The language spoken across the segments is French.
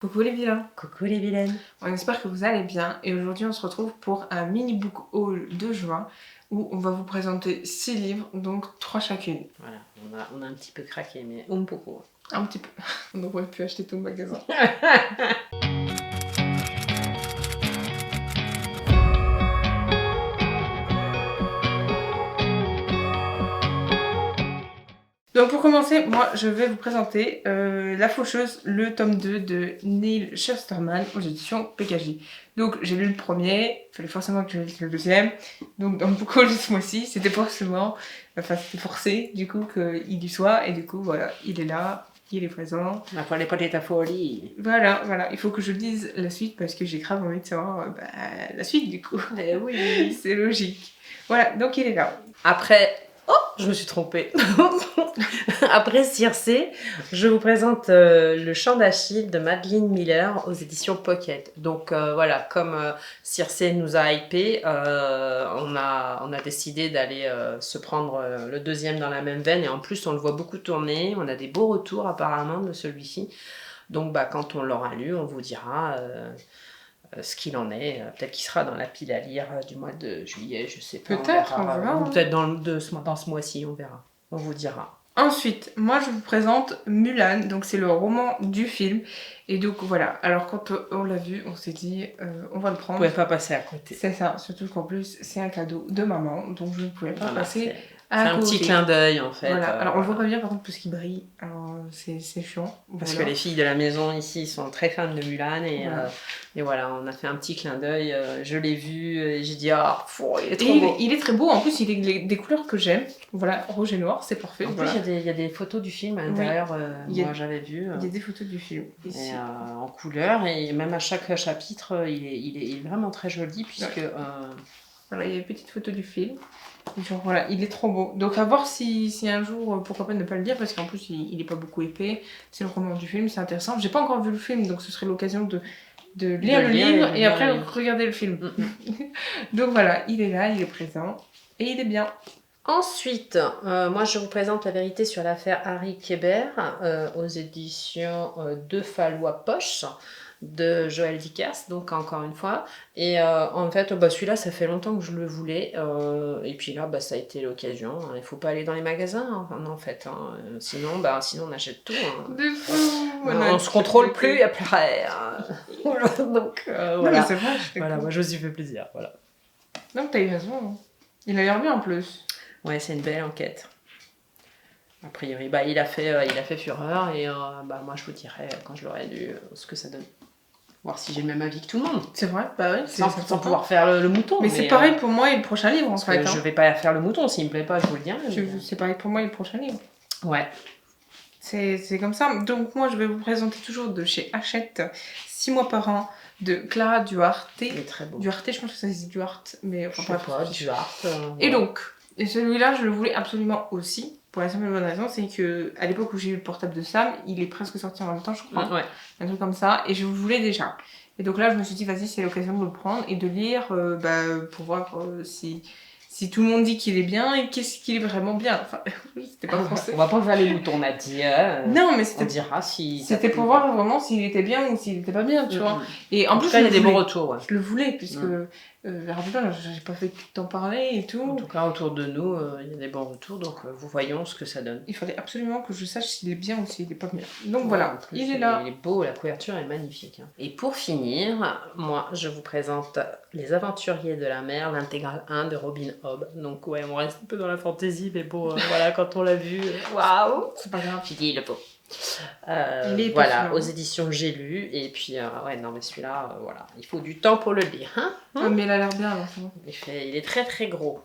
Coucou les vilains. Coucou les vilaines. On espère que vous allez bien et aujourd'hui on se retrouve pour un mini book haul de juin où on va vous présenter 6 livres, donc 3 chacune. Voilà, on a un petit peu craqué, mais un poco. Un petit peu. On aurait pu acheter tout le magasin. Donc pour commencer, moi je vais vous présenter La Faucheuse, le tome 2 de Neil Shusterman aux éditions PKJ. Donc j'ai lu le premier, il fallait forcément que je lise le deuxième. Donc dans le book haul de ce mois-ci, c'était forcé du coup qu'il y soit. Et du coup voilà, il est là, il est présent. Ma folle pas ta folie. Voilà, il faut que je lise la suite parce que j'ai grave envie de savoir la suite du coup. Eh oui. C'est logique. Voilà, donc il est là. Après... Oh, je me suis trompée. Après Circé, je vous présente Le Chant d'Achille de Madeline Miller aux éditions Pocket. Donc voilà, comme Circé nous a hypé, on a décidé d'aller se prendre le deuxième dans la même veine. Et en plus, on le voit beaucoup tourner. On a des beaux retours apparemment de celui-ci. Donc quand on l'aura lu, on vous dira... ce qu'il en est, peut-être qu'il sera dans la pile à lire du mois de juillet, je sais pas. Peut-être, on verra. Ou peut-être dans ce mois-ci, on verra. On vous dira. Ensuite, moi je vous présente Mulan, donc c'est le roman du film. Et donc voilà, alors quand on l'a vu, on s'est dit, on va le prendre. Vous ne pouvez pas passer à côté. C'est ça, surtout qu'en plus c'est un cadeau de maman, donc je ne pouvais pas passer à côté. C'est un petit clin d'œil en fait. Voilà, alors on le voit pas bien par contre parce qu'il brille, alors c'est chiant. Parce que les filles de la maison ici sont très fans de Mulan et voilà, on a fait un petit clin d'œil, je l'ai vu et j'ai dit il est trop beau. Il est très beau, en plus il est des couleurs que j'aime, voilà, rouge et noir, c'est parfait. En plus il y a des photos du film à l'intérieur, moi j'avais vu. Il y a des photos du film ici. Et, en couleur et même à chaque chapitre il est vraiment très joli puisque... Voilà, il y a une petite photo du film. Genre, voilà, il est trop beau. Donc à voir si un jour, pourquoi pas ne pas le lire, parce qu'en plus il est pas beaucoup épais. C'est le roman du film, c'est intéressant. J'ai pas encore vu le film, donc ce serait l'occasion de lire le livre et après regarder le film. Donc voilà, il est là, il est présent et il est bien. Ensuite, moi je vous présente La vérité sur l'affaire Harry Kéber aux éditions de Fallois Poche de Joël Dickers, donc encore une fois. Et en fait, celui-là, ça fait longtemps que je le voulais. Et puis là, ça a été l'occasion. Il ne faut pas aller dans les magasins, en fait. Sinon, on achète tout. On se contrôle plus après. Donc, voilà. C'est vrai, voilà, moi, je me suis fait plaisir. Voilà. Non, t'as eu raison. Il a l'air bien en plus. Ouais, c'est une belle enquête. A priori, il a fait fureur. Et moi, je vous dirai, quand je l'aurai lu, ce que ça donne. Voir si j'ai le même avis que tout le monde. C'est vrai, bah oui. Sans pouvoir faire le mouton. Mais c'est pareil pour moi et le prochain livre en fait. Je vais pas faire le mouton, s'il me plaît pas, je vous le dirai. C'est pareil pour moi et le prochain livre. Ouais. C'est comme ça. Donc moi je vais vous présenter toujours de chez Hachette 6 mois par an de Clara Duarte. Il est très beau. Duarte, je pense que ça se dit Duarte, mais enfin pas, Duarte. Et donc, celui-là je le voulais absolument aussi. Pour la simple et bonne raison, c'est que à l'époque où j'ai eu le portable de Sam, il est presque sorti en même temps, je crois. Ouais. Un truc comme ça, et je le voulais déjà. Et donc là, je me suis dit, vas-y, c'est l'occasion de le prendre et de lire pour voir si tout le monde dit qu'il est bien et qu'est-ce qu'il est vraiment bien. Enfin, oui, c'était pas français. On va pas faire les moutons, on a dit. Non, mais c'était. On dira si. C'était pour voir vraiment s'il était bien ou s'il était pas bien, tu vois. Et en plus, il y a des bons retours. Ouais. Je le voulais, puisque. Rapidement, j'ai pas fait t'en parler et tout. En tout cas, autour de nous, il y a des bons retours, donc voyons ce que ça donne. Il fallait absolument que je sache s'il est bien ou s'il est pas bien. Donc voilà, plus, il est là. Il est beau, la couverture est magnifique. Et pour finir, moi, je vous présente Les Aventuriers de la Mer, l'intégrale 1 de Robin Hobb. Donc ouais, on reste un peu dans la fantaisie, mais bon, voilà, quand on l'a vu, waouh, c'est pas grave. J'ai dit le pot. Voilà, aux éditions J'ai lu, et puis mais celui-là, voilà, il faut du temps pour le lire. Mais il a l'air bien, alors. Il est très très gros,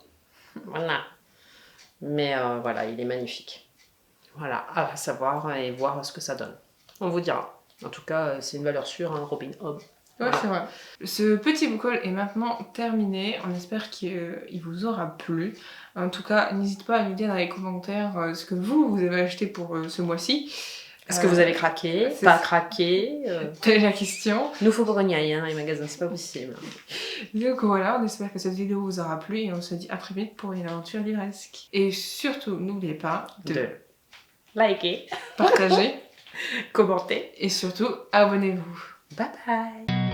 voilà. Mais voilà, il est magnifique. Voilà, à savoir et voir ce que ça donne. On vous dira. En tout cas, c'est une valeur sûre, Robin Hobb. Ouais, voilà. C'est vrai. Ce petit book haul est maintenant terminé. On espère qu'il vous aura plu. En tout cas, n'hésitez pas à nous dire dans les commentaires ce que vous avez acheté pour ce mois-ci. Est-ce que vous avez craqué? Pas craqué? Telle est la question. Nous, faut grognailler dans les magasins, c'est pas possible. Donc voilà, on espère que cette vidéo vous aura plu et on se dit à très vite pour une aventure livresque. Et surtout, n'oubliez pas de liker, partager commentez et surtout abonnez-vous. Bye bye.